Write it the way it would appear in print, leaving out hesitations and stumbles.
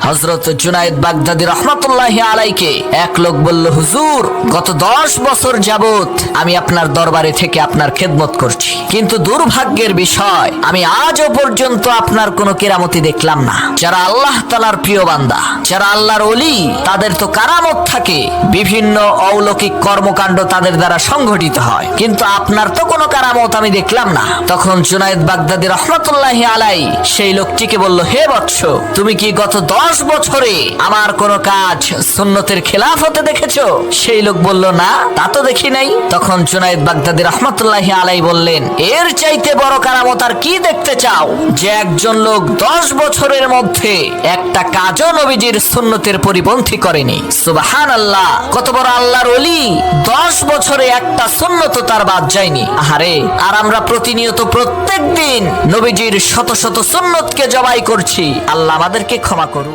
হযরত Junaid Baghdadi রাহমাতুল্লাহি আলাইকে এক লোক বলল, হুজুর, গত 10 বছর যাবত আমি আপনার দরবারে থেকে আপনার খেদমত করছি, কিন্তু দুর্ভাগ্যের বিষয় আমি আজও পর্যন্ত আপনার কোনো কেরামতি দেখলাম না। যারা আল্লাহ তাআলার প্রিয় বান্দা, যারা আল্লাহর ওলি, তাদের তো কারামত থাকে, বিভিন্ন অলৌকিক কর্মকাণ্ড তাদের দ্বারা সংঘটিত হয়, কিন্তু আপনার তো কোনো কারামত আমি দেখলাম না। তখন জুনায়েদ বাগদাদী রাহমাতুল্লাহি আলাই সেই লোকটিকে বলল, হে বৎস, তুমি কি গত 10 বছরে আমার কোনো কাজ সুন্নতের খেলাফ হতে দেখেছো? সেই লোক বলল, না, তা তো দেখি নাই। তখন জুনায়েদ বাগদাদী রাহমাতুল্লাহি আলাই বললেন, এর চাইতে বড় কারামত আর কি দেখতে চাও, যে একজন লোক 10 বছরের মধ্যে একটা কাজও নবীজির সুন্নতের পরিপন্থী করেনি। সুবহানাল্লাহ, কত বড় আল্লাহর ওলি, 10 বছরে একটা সুন্নত তার বাদ যায়নি। আহারে, আর আমরা প্রতিনিয়ত প্রত্যেক দিন নবীজির শত শত সুন্নতকে জবাই করছি। আল্লাহ আমাদেরকে ক্ষমা করুন।